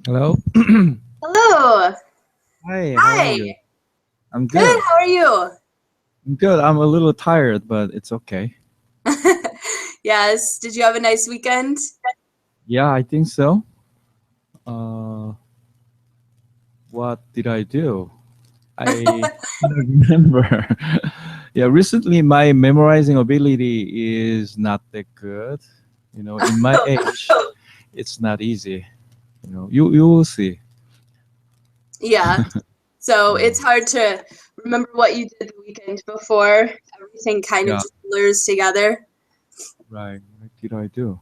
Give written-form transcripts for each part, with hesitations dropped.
Hello. Hello. Hi, how are Hi. you? I'm Good. good. How are you? I'm good. I'm a little tired, but it's okay. Yes. Did you have a nice weekend? Yeah, I think so. Uh, what did I do? I cannot remember. Yeah, recently my memorizing ability is not that good. In my age, it's not easy. You will see. Yeah. So Yeah, it's hard to remember what you did the weekend before. Everything kind of yeah, just blurs together. right. What did I do?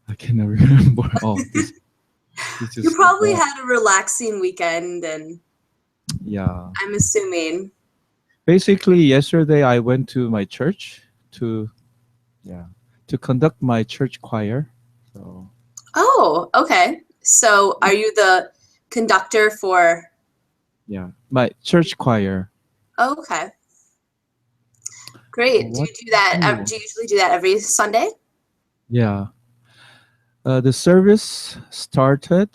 I cannot remember. Oh, this You is so probably bad. had a relaxing weekend, and Yeah. I'm assuming. Basically, yesterday I went to my church to yeah to conduct my church choir. So Oh, okay. So are you the conductor for? yeah, my church choir. Oh, okay. So Great. Do what you do that? do you? Do you usually do that every Sunday? Yeah, the service started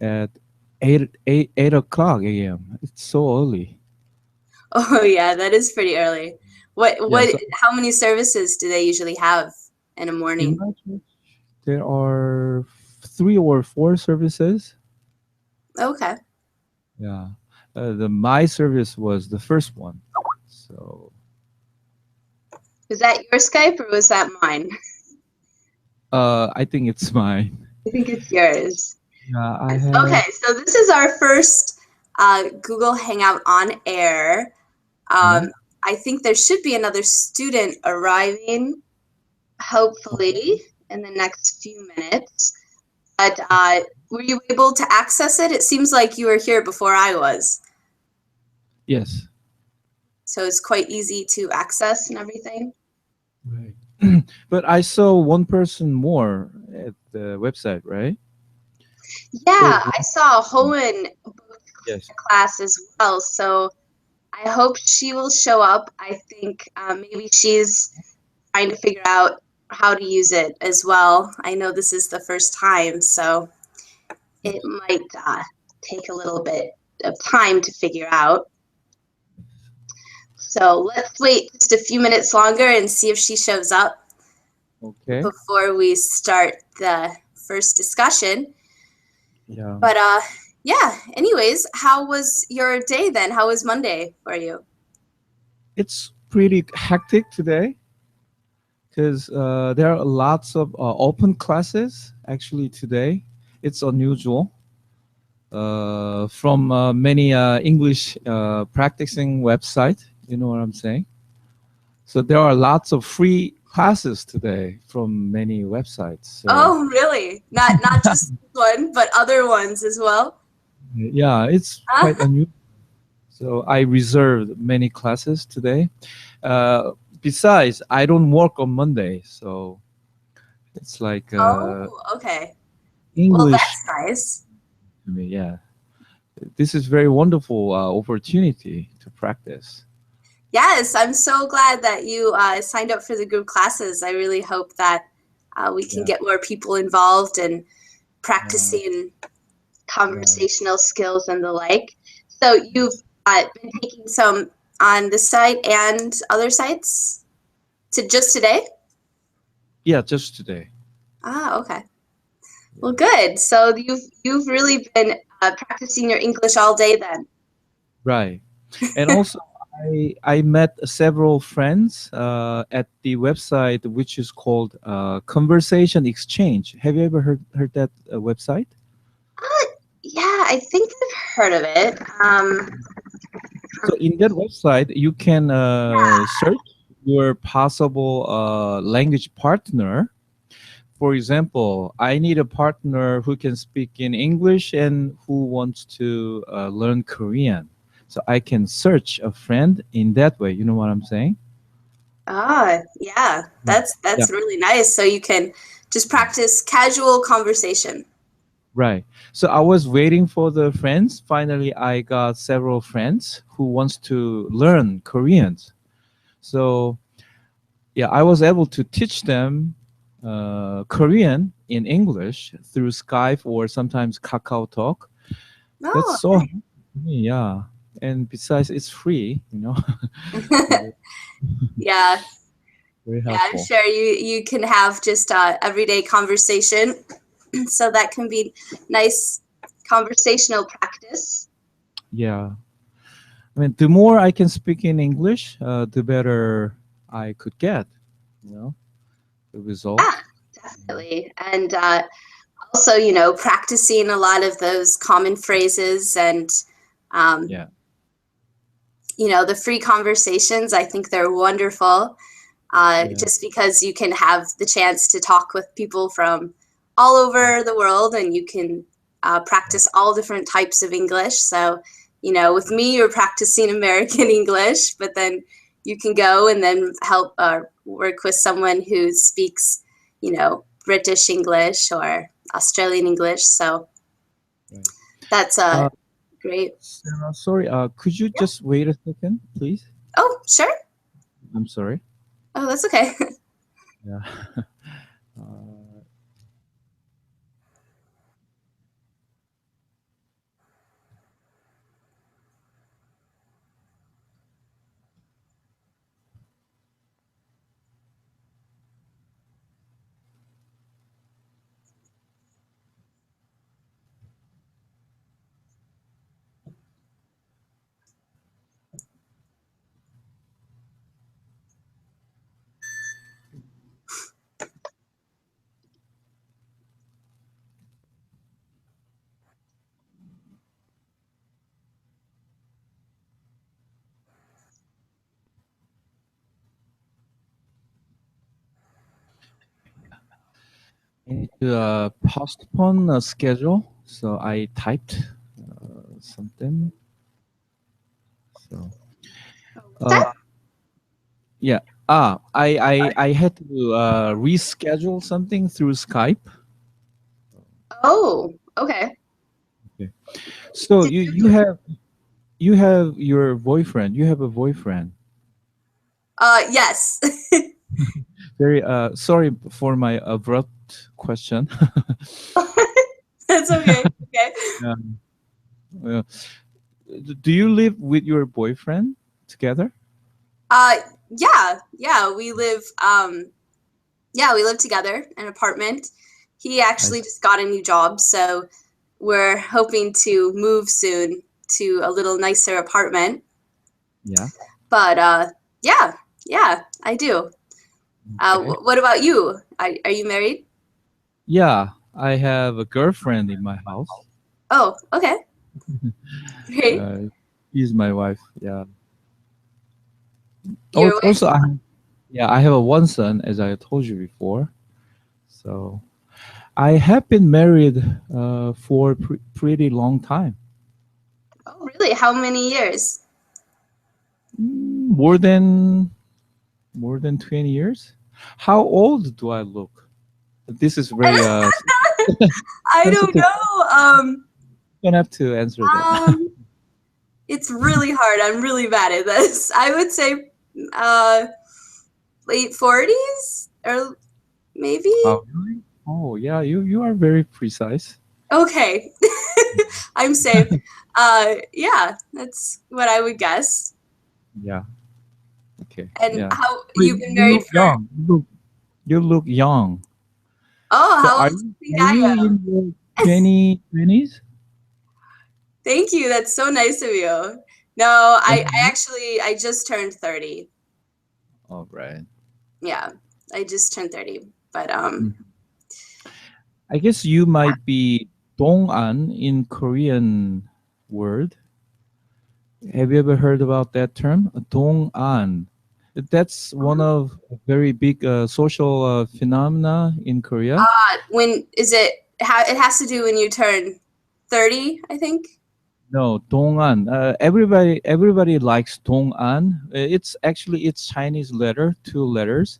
at 8 o'clock a.m. It's so early. Oh yeah, that is pretty early. Yeah, What so how many services do they usually have in a in morning? my church there are 3 or 4 services. Okay. Yeah, the my service was the first one. So Was that your Skype or was that mine? I think it's mine. I think it's yours. Yeah, I Yes. have. Okay, so this is our first Google Hangout on air. Yeah. I think there should be another student arriving, Okay. hopefully, in the next few minutes. But were you able to access it? It seems like you were here before I was, Yes. so it's quite easy to access and everything. Right. But I saw one person more at the website, right? There's Yeah, I one. saw Hoen booked Yes. a class as well, so I hope she will show up. I think maybe she's trying to figure out how to use it as well. I know this is the first time, so it Yes. might take a little bit of time to figure out. So let's wait just a few minutes longer and see if she shows up Okay. before we start the first discussion. Yeah. But yeah, anyways, how was your day then? How was Monday for you? It's pretty hectic today because there are lots of open classes actually today. It's unusual. From many English practicing website. You know what I'm saying? So there are lots of free classes today from many websites. So Oh, really? Not just this one, but other ones as well? yeah, it's quite Uh, unusual. So I reserved many classes today. Besides, I don't work on Monday, so it's like oh, okay. Well, English that's nice. to me. Yeah, this is very wonderful opportunity to practice. Yes, I'm so glad that you signed up for the group classes. I really hope that we can Yeah, get more people involved in yeah, practicing right. conversational skills and the like. So you've been taking some on this site and other sites to just today? Yeah, just today. Ah, okay. Well, Yeah. good. So you've really been practicing your English all day then. Right. And also, I met several friends at the website which is called Conversation Exchange. Have you ever heard that website? Uh, yeah, I think I've heard of it. So in that website, you can Yeah. search your possible language partner. For example, I need a partner who can speak in English and who wants to learn Korean. So I can search a friend in that way. You know what I'm saying? Ah, yeah. Yeah. Yeah. That's really nice. So you can just practice casual conversation. Right. So I was waiting for the friends. Finally, I got several friends who wants to learn Korean. So yeah, I was able to teach them Korean in English through Skype or sometimes Kakao Talk. That's Oh, so helpful to me, yeah. And besides, it's free, so yeah. very Yeah, I'm helpful. sure you can have just everyday conversation, so that can be nice conversational practice. Yeah. I mean, the more I can speak in English, the better I could get, you know, the Yeah, result. definitely. And also, practicing a lot of those common phrases and, um, Yeah. the free conversations. I think they're wonderful, Yeah. just because you can have the chance to talk with people from all Yeah. over the world, and you can Right. practice all different types of English. So, with me, you're practicing American English, but then you can go and then help work with someone who speaks, British English or Australian English. So Right. that's Uh, great. Sarah, sorry, could you Yeah. just wait a second, please? Oh, sure. I'm sorry. Oh, that's okay. Yeah. Uh, I need to postpone a schedule, so I typed something. So, What's uh, that? yeah. I had to reschedule something through Skype. Oh, okay. Okay. So Did you have your boyfriend. You have a boyfriend. yes. Very sorry for my abrupt question. That's okay. Okay. Yeah. Uh, do you live with your boyfriend together? Uh, yeah, we live together in an apartment. He I actually see. just got a new job, so we're hoping to move soon to a little nicer apartment. Yeah. But yeah, yeah, I do. Okay. What about you? Are you married? Yeah, I have a girlfriend in my house. Oh, okay, great. Uh, she's my wife. Yeah. Your Also, wife? yeah, I have a one son, as I told you before. So I have been married for pretty long time, Oh, really? How many years? more than 20 years. How old do I look? This is very I don't sensitive. know. You don't have to answer that. Um, it's really hard. I'm really bad at this. I would say uh, late 40s or maybe. Oh, really? Oh, yeah. You are very precise. Okay, I'm safe. Yeah, that's what I would guess. Yeah. Okay. And Yeah. how But you've been you married look for? young. You look young. Oh, So how old do you think are I you am? in your 2020s? Thank you. That's so nice of you. No, I just turned 30. All right. Yeah, I just turned 30. But Mm. I guess you might be 동안 in Korean word. Have you ever heard about that term? 동안. That's one of a very big social phenomena in Korea. when is it? It has to do when you turn 30, I think. No, 동안. Everybody likes 동안. It's Chinese letter, two letters.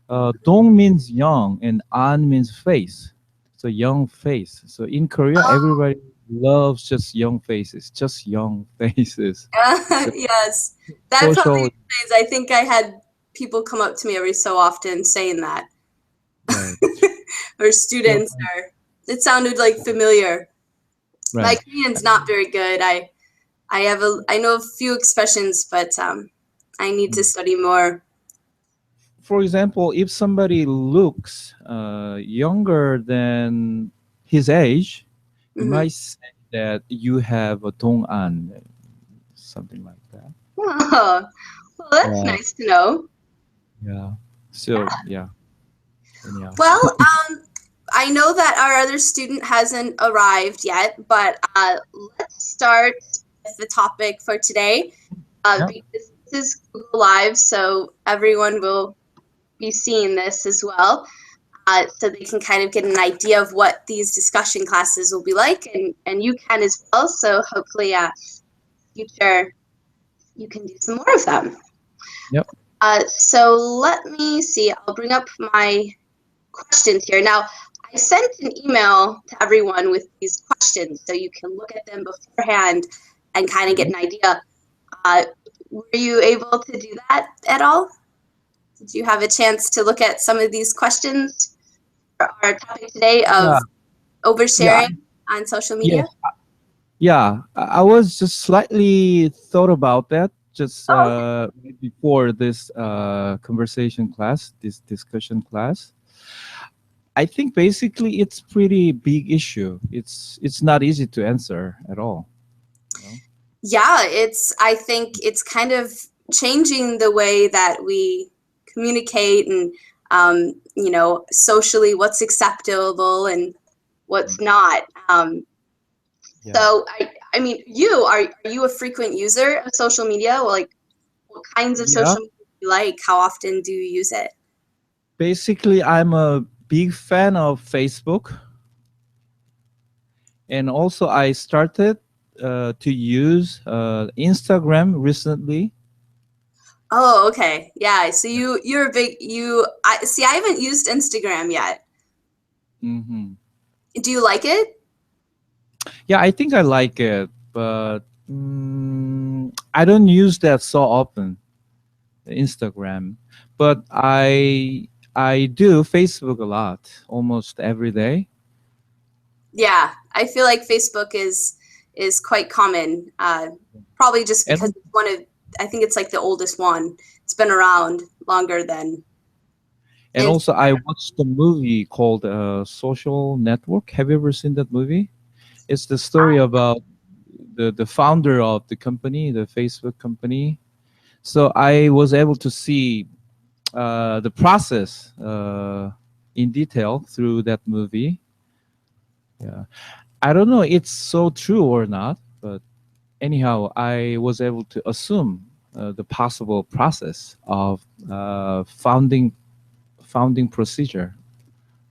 Dong means young and an means face. So young face. So in Korea, Oh, everybody loves just young faces, just young faces. So yes. That probably social, explains. I think I had people come up to me every so often saying that. right? or Yeah. students, or it sounded like familiar. My Right. Korean's not very good. I know a few expressions, but I need to Mm. study more. For example, if somebody looks younger than his age, you Hmm. might say that you have a 동안, something like that. Oh, well, that's Yeah. nice to know. Yeah. So yeah. Anyhow. Well, I know that our other student hasn't arrived yet, but let's start with the topic for today. Yeah. Because this is Google Live, so everyone will be seeing this as well. So they can kind of get an idea of what these discussion classes will be like, and you can as well. So hopefully, future you can do some more of them. Yep. So let me see. I'll bring up my questions here. Now, I sent an email to everyone with these questions, so you can look at them beforehand and kind of get Mhm. an idea. Uh, were you able to do that at all? Did you have a chance to look at some of these questions for our topic today of Yeah. Yeah. oversharing on social media? Yes. Yeah. I was just slightly thought about that just Oh, right before this conversation class, this discussion class. I think basically it's pretty big issue. It's not easy to answer at all. You know? yeah, I think it's kind of changing the way that we communicate and, socially what's acceptable and what's not. Yeah. So, I mean, are you a frequent user of social media? Well, like, what kinds of Yeah. social media do you like? How often do you use it? Basically, I'm a big fan of Facebook, and also I started to use Instagram recently. Oh, okay. Yeah. So you're a big I see. I haven't used Instagram yet. Hmm. Do you like it? Yeah, I think I like it, but I don't use that so often, Instagram. But I do Facebook a lot, almost every day. Yeah, I feel like Facebook is quite common. Probably just because And it's one of I think it's like the oldest one. It's been around longer than also I Instagram. watched a movie called Social Network. Have you ever seen that movie? It's the story about the founder of the company, the Facebook company. So I was able to see the process in detail through that movie. Yeah, I don't know it's so true or not, but anyhow, I was able to assume the possible process of founding procedure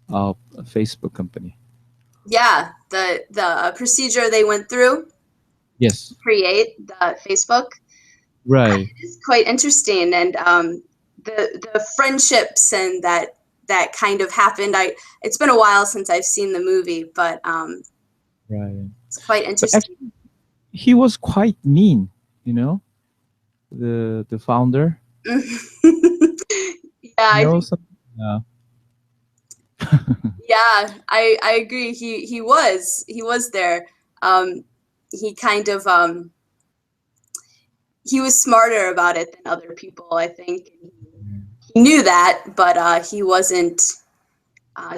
of a Facebook company. Yeah, the procedure they went through to Yes, create the Facebook right. is quite interesting, and the friendships and that kind of happened. It's been a while since I've seen the movie, but Right. it's quite But interesting. actually, he was quite mean, you know, the founder. Yeah, You I know, think some, yeah, yeah, I agree. He was there. Um, he kind of he was smarter about it than other people, I think. He knew that, but he wasn't.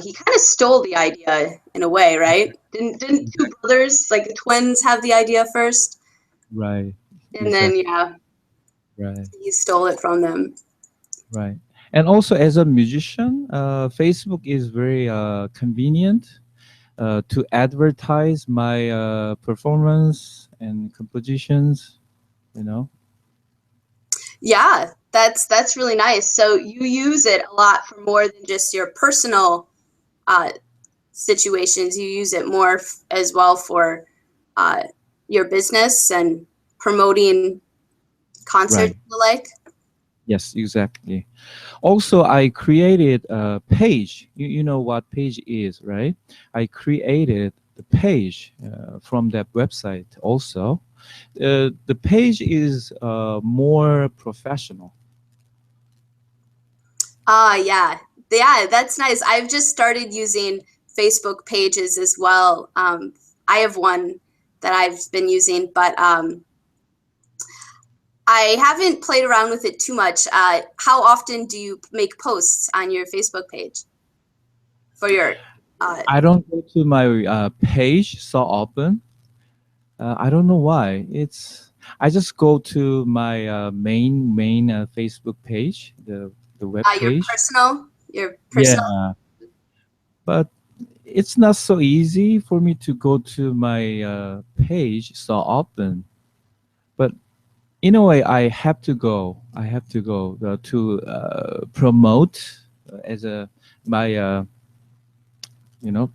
He kind of stole the idea in a way, right? Didn't two exactly. brothers, like the twins, have the idea first, Right, and then exactly. yeah, Right, he stole it from them. right. And also, as a musician, Facebook is very convenient to advertise my performance and compositions. You know. Yeah, that's really nice. So you use it a lot for more than just your personal uh, situations. You use it more as well for uh, your business and promoting concerts Right. and the like. Yes, exactly. Also, I created a page. You know what page is, right? I created the page from that website also. The page is more professional. Ah, yeah. Yeah, that's nice. I've just started using Facebook pages as well. I have one that I've been using, but I haven't played around with it too much. How often do you make posts on your Facebook page for your? Uh, I don't go to my page so often. I don't know why. I just go to my main Facebook page, the web your page. personal, your personal. Yeah, but it's not so easy for me to go to my page so often. But in a way, I have to go. I have to go to promote as a my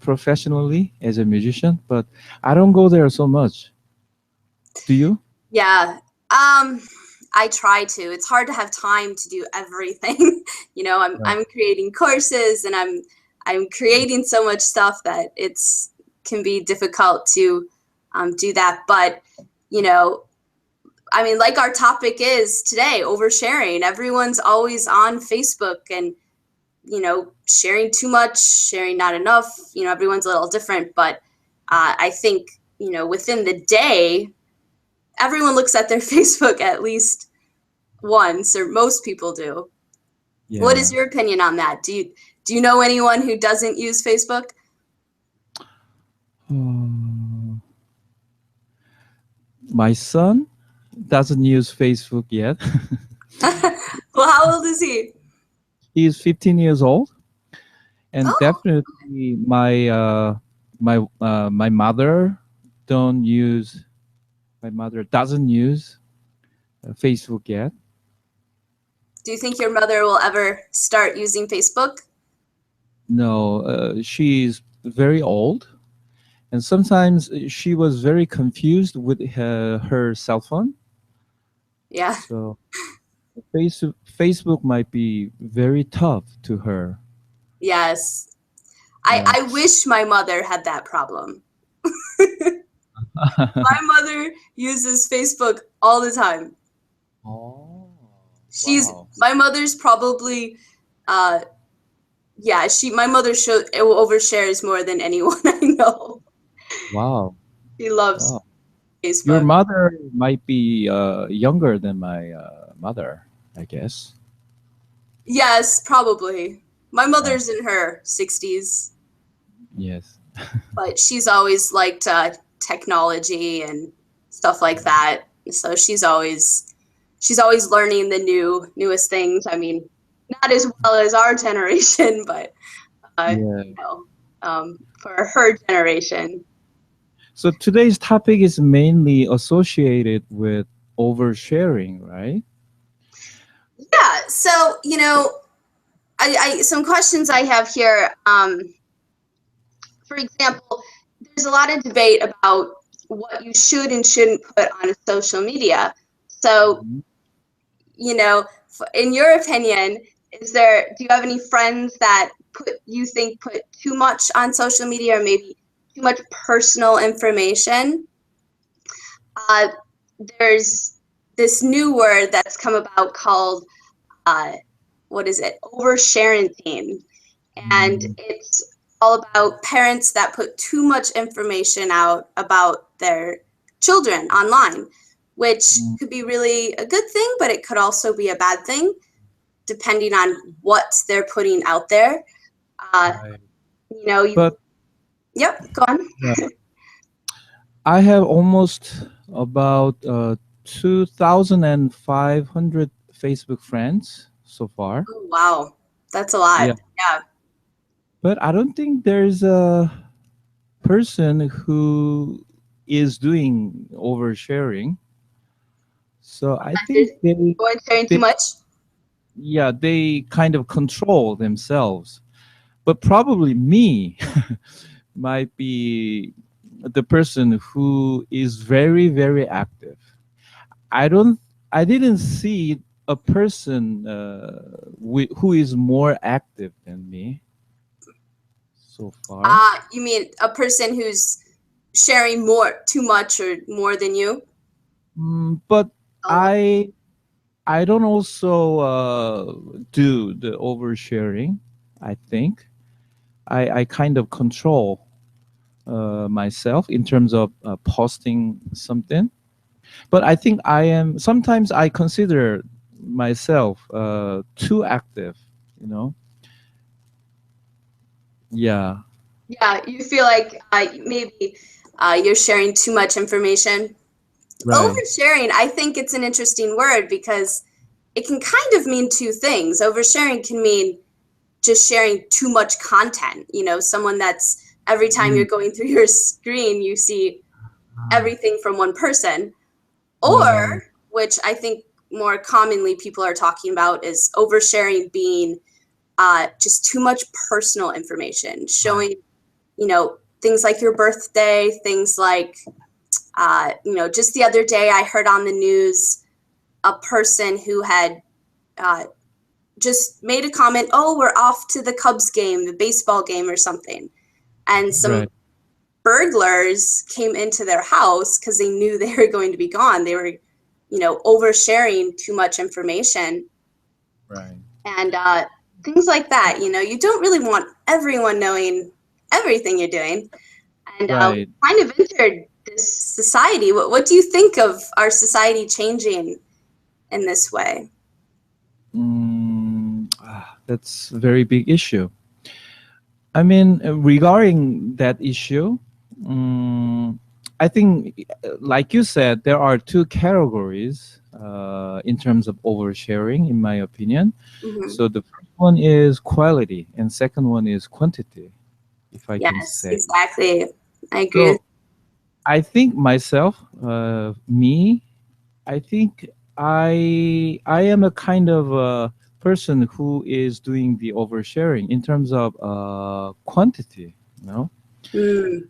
professionally as a musician. But I don't go there so much. Do you? Yeah. Um, I try to. It's hard to have time to do everything. I'm creating courses and I'm creating so much stuff that it's can be difficult to do that. But you know, I mean, like our topic is today, oversharing. Everyone's always on Facebook and sharing too much, sharing not enough. Everyone's a little different, but I think within the day everyone looks at their Facebook at least once, or most people do. What is Yeah. your opinion on that? Do you know anyone who doesn't use Facebook? Um, my son doesn't use Facebook yet. Well, how old is he? He's 15 years old, and Oh, definitely my mother don't use my mother doesn't use Facebook yet. do you think your mother will ever start using Facebook? No, she's very old, and sometimes she was very confused with her cell phone. Yeah. So Facebook might be very tough to her. Yes. I, Yeah. I wish my mother had that problem. My mother uses Facebook all the time. Oh, She's wow. my mother's probably uh yeah, my mother overshares more than anyone I know. Wow. She loves Wow. Your Facebook. mother might be younger than my mother, I guess. Yes, probably. My Yeah. mother's in her 60s, Yes. but she's always liked technology and stuff like that. So she's always learning the newest things. I mean, not as well as our generation, but Yeah. for her generation. So today's topic is mainly associated with oversharing, right? Yeah. So some questions I have here. For example, there's a lot of debate about what you should and shouldn't put on social media. So, Mhm. in your opinion, do you have any friends that put too much on social media or maybe too much personal information? Uh, there's this new word that's come about called, uh, what is it? Oversharing. And Mm, it's all about parents that put too much information out about their children online, which mm, could be really a good thing, but it could also be a bad thing depending on what they're putting out there. Uh, right. you know, you, But yep, go on. yeah, I have almost about 2,500 Facebook friends so far. Oh, wow, that's a Yeah. lot. Yeah, But I don't think there's a person who is doing oversharing. So I think just going sharing too they much. yeah, they kind of control themselves. But probably me might be the person who is very, very active. I don't, I didn't see a person who is more active than me so far. You mean a person who's sharing too much or more than you? But Oh, I don't also do the oversharing. I think I kind of control myself in terms of posting something. But I think I am sometimes I consider myself too active. You know, yeah, Yeah, you feel like maybe you're sharing too much information. right, Oversharing, I think it's an interesting word because it can kind of mean two things. Oversharing can mean just sharing too much content. You know, someone that's every time you're mm, going through your screen, you see everything from one person. Or, right, which I think more commonly people are talking about, is oversharing being just too much personal information, right, showing, you know, things like your birthday, things like, you know, just the other day I heard on the news a person who had uh, just made a comment, oh, we're off to the Cubs game, the baseball game or something. And some right, burglars came into their house because they knew they were going to be gone. They were, you know, oversharing too much information right, and things like that. You know, you don't really want everyone knowing everything you're doing. And we right. kind of entered this society. What do you think of our society changing in this way? That's a very big issue. I mean, regarding that issue, um, I think, like you said, there are two categories in terms of oversharing, in my opinion. Hmm. So the first one is quality, and second one is quantity, if I can Yes, say. exactly. I agree with. So I think myself, me, I think I am a kind of person who is doing the oversharing in terms of quantity. You know, Mm,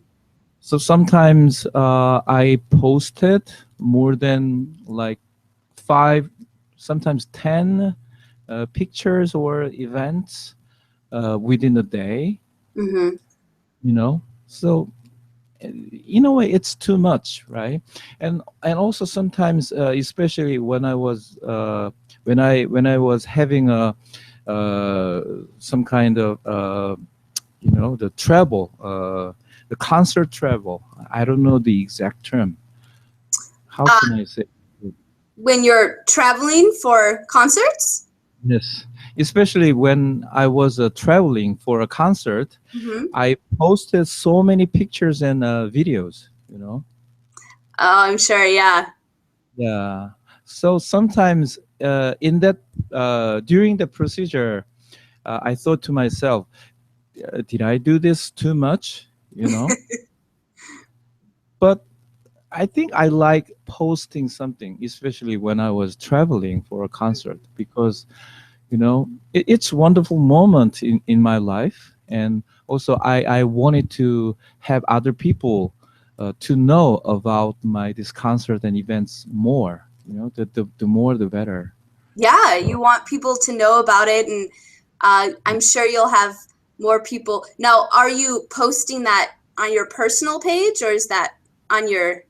so sometimes I posted more than like five, sometimes 10 pictures or events within a day. hmm. You know, so in a way it's too much, right? And also sometimes especially when I was having a some kind of the travel, the concert travel. I don't know the exact term. How Uh, can I say? when you're traveling for concerts? Yes, especially when I was traveling for a concert, Hmm. I posted so many pictures and videos, Oh, I'm sure. Yeah. Yeah. So sometimes in that during the procedure, I thought to myself, did I do this too much? But I think I like posting something, especially when I was traveling for a concert, because it's a wonderful moment in my life, and also I wanted to have other people to know about my this concert and events more. The more the better. Yeah, So you want people to know about it, and I'm sure you'll have more people. Now, are you posting that on your personal page, or is that on your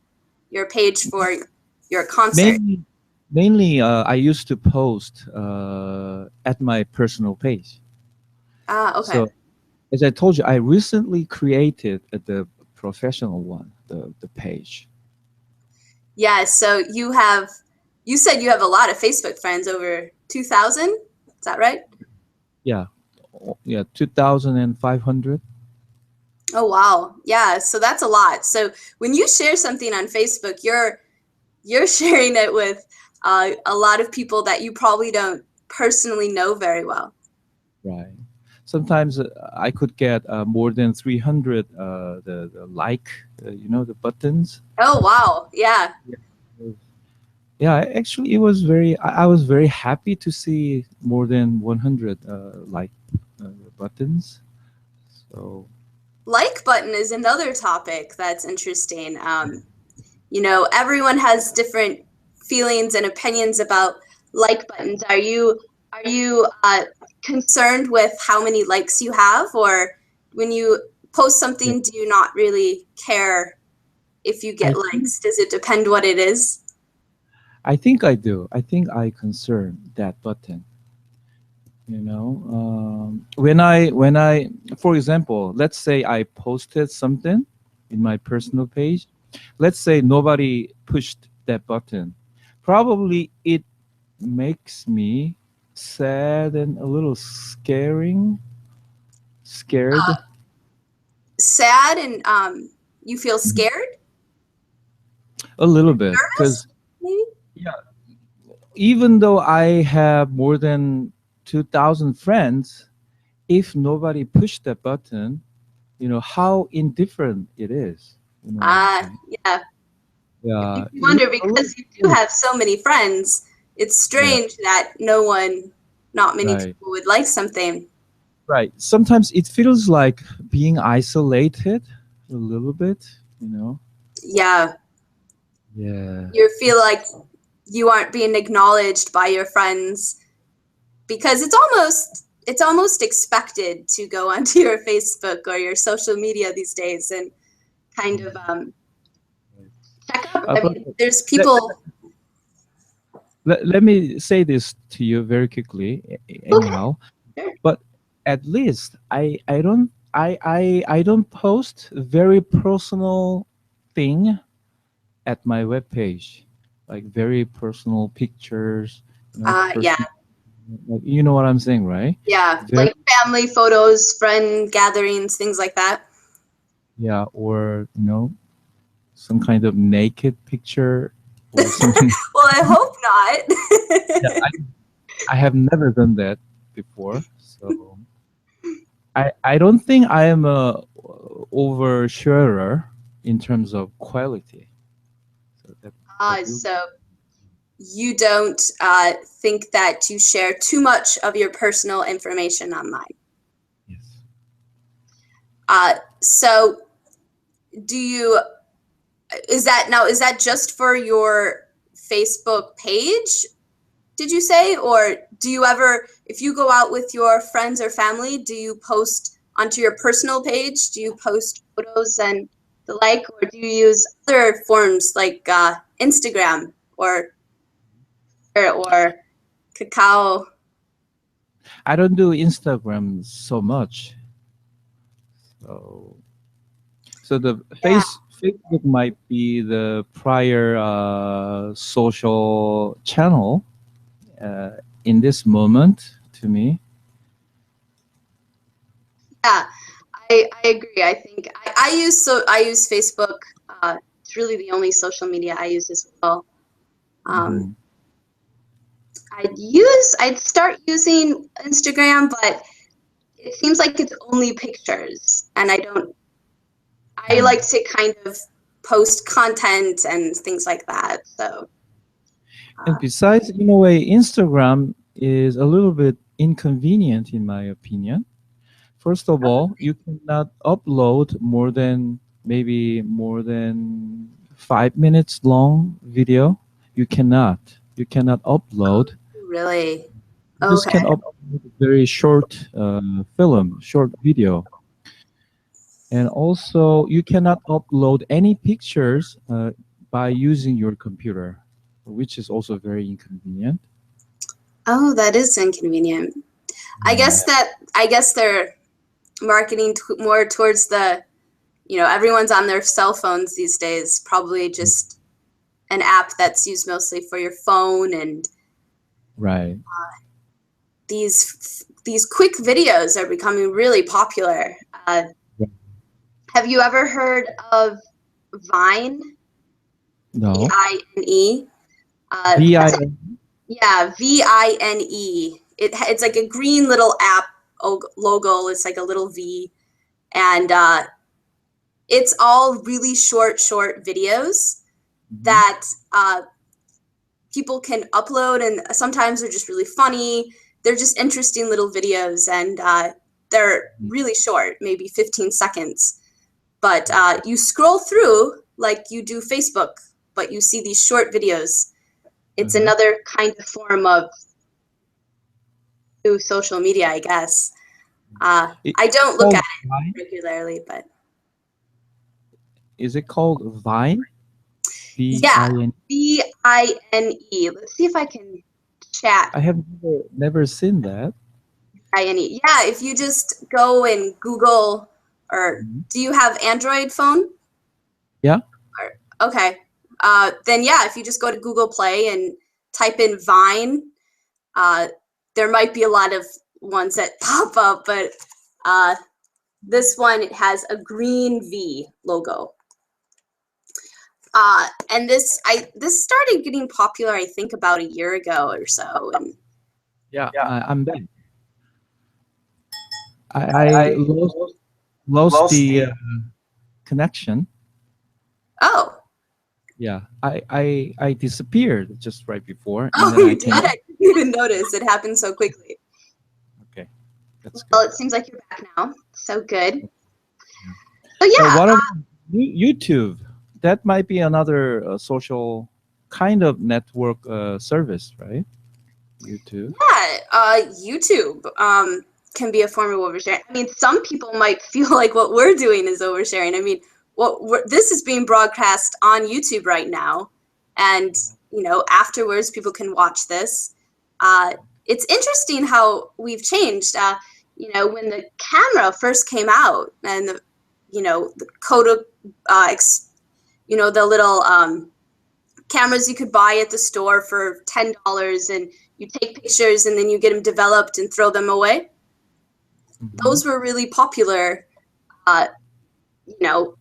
page for your concert? mainly I used to post at my personal page. Ah, okay. So as I told you, I recently created the professional one, the page. Yeah, so you said you have a lot of Facebook friends, over 2,000. Is that right? Yeah, yeah, 2,500. Oh, wow. Yeah, so that's a lot. So when you share something on Facebook, you're sharing it with a lot of people that you probably don't personally know very well. Right. Sometimes I could get more than 300 the like, the buttons. Oh, wow. Yeah. Yeah, actually, I was very happy to see more than 100 like buttons. So, Like button is another topic that's interesting. You know, everyone has different feelings and opinions about like buttons. Are you concerned with how many likes you have, or when you post yeah, something, do you not really care if you I get think likes? Does it depend what it is? I think I do. I think I concern that button. When I for example, let's say I posted something in my personal page. Let's say nobody pushed that button. Probably it makes me sad and a little scared. Sad and you feel Mhm. scared, A little bit, nervous, because maybe. even though I have more than 2,000 friends, if nobody pushed that button, how indifferent it is. You know what I'm saying? Yeah, it Yeah, makes you wonder a little because you do bit. have so many friends. It's Yeah, strange that not many right, people would like something. right. Sometimes it feels like being isolated a little bit. Yeah, Yeah, you feel it's like you aren't being acknowledged by your friends because it's almost expected to go onto your Facebook or your social media these days and kind of check up. I but mean, there's let, people. let me say this to you very quickly, Okay, anyhow. sure. But at least I don't post very personal thing at my webpage, like very personal pictures, Yeah, personal, like, you know what I'm saying, right? yeah, Very, like family photos, friend gatherings, things like that. yeah, or some kind of naked picture or something. Well, I hope Yeah, not. I have never done that before, so I don't think I am a oversharer in terms of quality. So that will be So you don't think that you share too much of your personal information online. yes. So do you is that just for your Facebook page, did you say? Or do you ever, if you go out with your friends or family, do you post onto your personal page? Do you post photos and the like, or do you use other forms like Instagram or Kakao? I don't do Instagram so much. So the Yeah. Facebook might be the prior social channel uh, in this moment to me. Yeah, I agree. I think I use Facebook. It's really the only social media I use as well. Um, Hmm. I'd start using Instagram, but it seems like it's only pictures, and I Hmm. like to kind of post content and things like that. So, And uh, besides, in a way, Instagram is a little bit inconvenient in my opinion. First of all, you cannot upload more than 5 minutes long video. You cannot upload. really, You just okay. can upload a very short short video. And also, you cannot upload any pictures by using your computer, which is also very inconvenient. Oh, that is inconvenient. Yeah. I guess they're marketing more towards everyone's on their cell phones these days, probably just an app that's used mostly for your phone, and Right. these quick videos are becoming really popular. Have you ever heard of Vine? No. Vine. VI. Yeah, Vine. It's like a green little app logo. It's like a little V, and it's all really short videos Mhm. that people can upload, and sometimes they're just really funny. They're just interesting little videos, and they're really short, maybe 15 seconds. But you scroll through like you do Facebook, but you see these short videos. It's Uh-huh. another kind of form of new social media, I guess. I Is it don't look at called it Vine? regularly, but Is it called Vine? V yeah, I N. Vine. Let's see if I can chat. I have never seen that. Yeah, if you just go and Google, or Mhm. do you have Android phone? Yeah. Okay. Then yeah, if you just go to Google Play and type in Vine, uh, there might be a lot of ones that pop up, but uh, this one, it has a green V logo. And this started getting popular, I think, about a year ago or so. And Yeah. I'm back. I lost the connection. oh, Yeah. I disappeared just right before, and oh, then I you did? came back. I didn't even notice. It happened so quickly. Okay, that's Well, good. it seems like you're back now. So good. Yeah. So yeah, What about YouTube? That might be another social kind of network service, right? YouTube. yeah, YouTube can be a form of oversharing. I mean, some people might feel like what we're doing is oversharing. I mean, this is being broadcast on YouTube right now, and afterwards people can watch this. Uh, it's interesting how we've changed. When the camera first came out, and the Kodak, the little cameras you could buy at the store for $10, and you take pictures and then you get them developed and throw them away. Hmm. Those were really popular, uh, you know,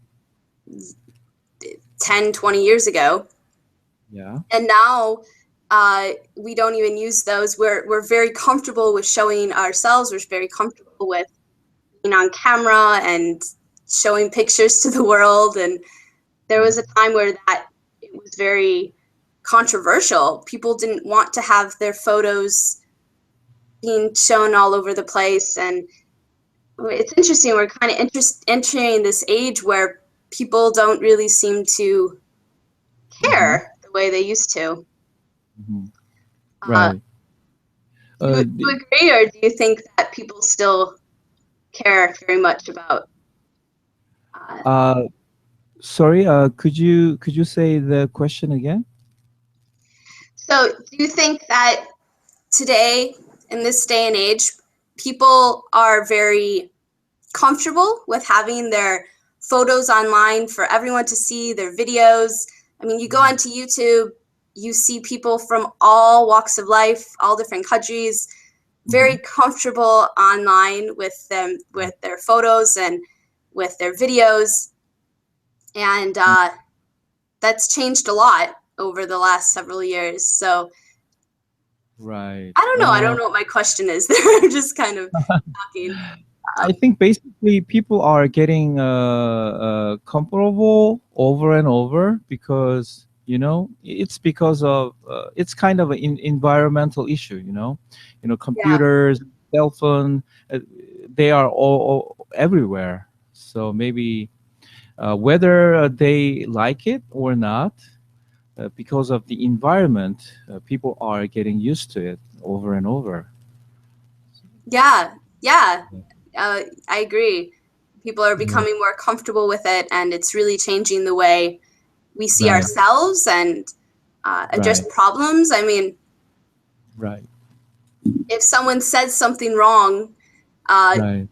10, 20 years ago. Yeah. And now we don't even use those. We're very comfortable with showing ourselves. We're very comfortable with being on camera and showing pictures to the world. And there Yeah. was a time where that it was very controversial. People didn't want to have their photos being shown all over the place. And it's interesting. We're kind of entering this age where people don't really seem to Hmm. care the way they used to. Hmm. Uh, Right. do Uh, you agree, or do you think that people still care very much about? Uh, uh, Sorry. Could you say the question again? so, do you think that today, in this day and age, people are very comfortable with having their photos online for everyone to see, their videos? I mean, you go onto YouTube, you see people from all walks of life, all different countries, Hmm. very comfortable online with them, with their photos and with their videos. And that's changed a lot over the last several years. So Right. I don't know. I don't know what my question is there. I'm just kind of talking. I Um, think basically people are getting comparable over and over because it's because of it's kind of an environmental issue. yeah, Computers, cell phone, uh, they are all everywhere. So maybe whether they like it or not, because of the environment, people are getting used to it over and over. yeah, yeah. I agree. People are Yeah. becoming more comfortable with it, and it's really changing the way we see Right. ourselves and address Right. problems. I mean, Right. if someone says something wrong, uh, Right.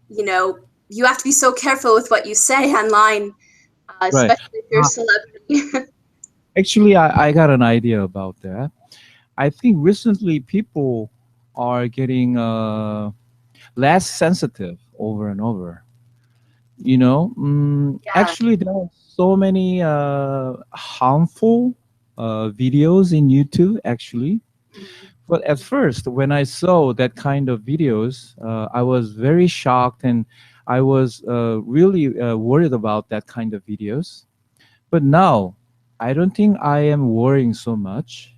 you know, you have to be so careful with what you say online, Right. especially if you're a celebrity. Actually, I got an idea about that. I think recently people are getting less sensitive over and over. Yeah. Actually, there are so many harmful videos in YouTube, actually. Mhm. But at first, when I saw that kind of videos, I was very shocked and I was really worried about that kind of videos. But now, I don't think I am worrying so much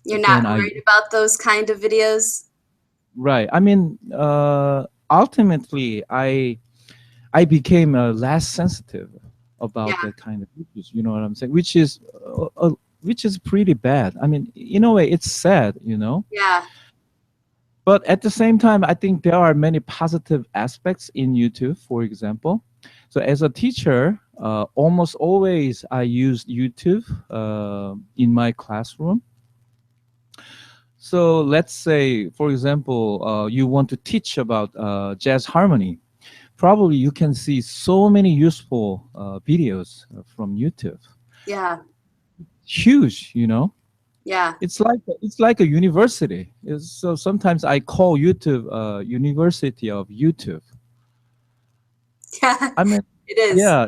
You're than not I. worried about those kind of videos? Right. I mean, ultimately, I became less sensitive about Yeah. that kind of issues. You know what I'm saying? Which is pretty bad. I mean, in a way, it's sad. Yeah. But at the same time, I think there are many positive aspects in YouTube. For example, so as a teacher, almost always I use YouTube in my classroom. So let's say, for example, you want to teach about jazz harmony. Probably you can see so many useful videos from YouTube. Yeah, Huge, you know. yeah, It's like a university. So sometimes I call YouTube University of YouTube. yeah. I mean, It is. yeah,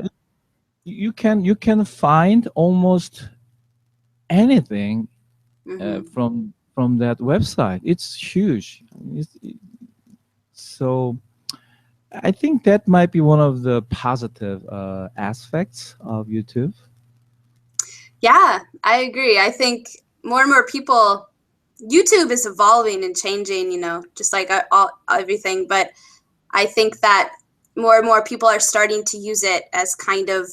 you can find almost anything Hmm. from that website. It's huge. So I think that might be one of the positive aspects of YouTube. Yeah, I agree. I think more and more people, YouTube is evolving and changing, just like everything. But I think that more and more people are starting to use it as kind of,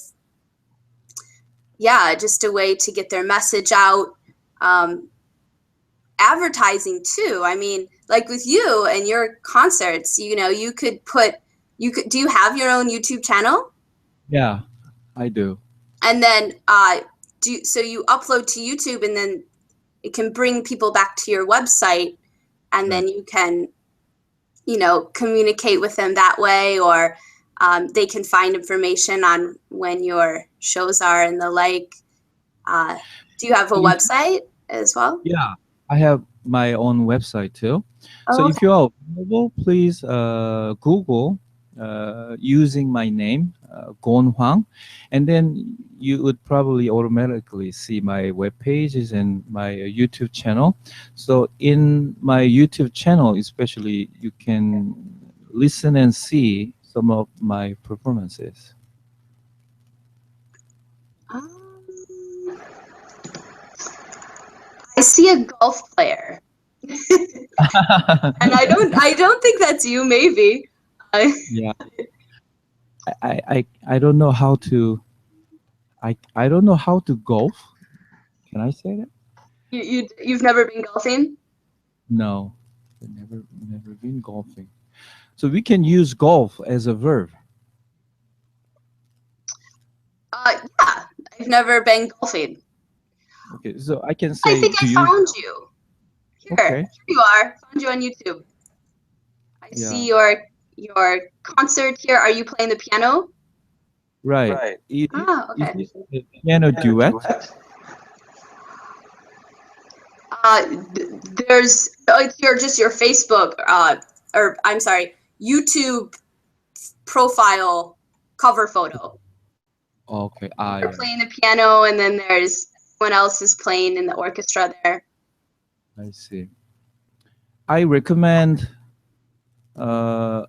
yeah, just a way to get their message out. Um, Advertising too. I mean, like with you and your concerts, do you have your own YouTube channel? Yeah, I do. And then so you upload to YouTube and then it can bring people back to your website and Right. then you can, communicate with them that way, or they can find information on when your shows are and the like. Uh, do you have a So website as well? yeah, I have my own website too. So Oh, if okay. you are available, please Google using my name, Gon Huang, and then you would probably automatically see my web pages and my YouTube channel. So in my YouTube channel, especially, you can listen and see some of my performances. Um, I see a golf player, and I don't think that's you. Maybe. Uh, Yeah, I don't know how to I don't know how to golf. Can I say that? you've never been golfing? No, I've never been golfing. So we can use golf as a verb. Yeah, I've never been golfing. Okay, so I can I say, think do I you? found you. Here Okay, you are. Found you on YouTube. I see yeah, your concert here. Are you playing the piano? right. Ah, Is okay. it a piano duet? Uh, there's it's your Facebook or I'm sorry, YouTube profile cover photo. Okay, You're yeah, playing the piano, and then there's someone else is playing in the orchestra there. I see. I recommend the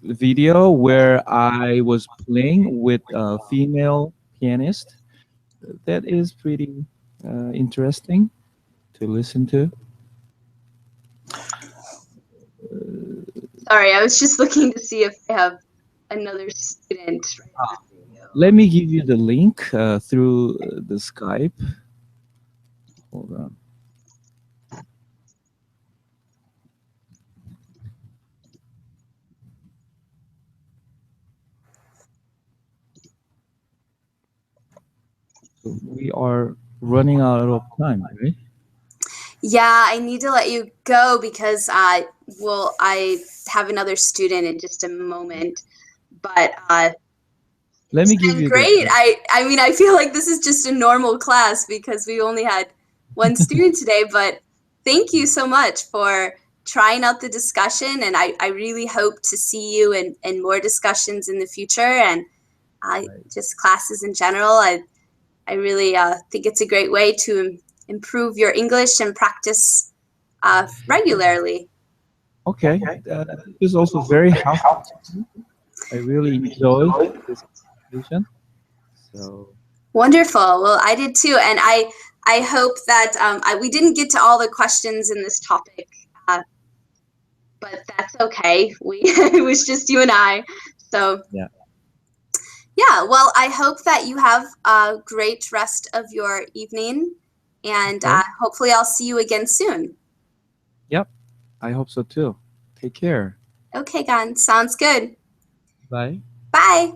video where I was playing with a female pianist. That is pretty interesting to listen to. Sorry, I was just looking to see if I have another student right after you. Let me give you the link through the Skype. Hold on. So we are running out of time, right? Yeah, I need to let you go because I have another student in just a moment. But Let it's me give been you the great. I mean, I feel like this is just a normal class because we only had one student today, but thank you so much for trying out the discussion, and I really hope to see you in more discussions in the future, and right. just classes in general. I really think it's a great way to improve your English and practice regularly. Okay. This is also very helpful. I really enjoyed this conversation. So Wonderful. Well, I did too, and I hope that we didn't get to all the questions in this topic, uh, but that's okay. We it was just you and I, so yeah. yeah. Well, I hope that you have a great rest of your evening, and Okay. hopefully I'll see you again soon. Yep. I hope so too. Take care. Okay, Gan. Sounds good. Bye. Bye.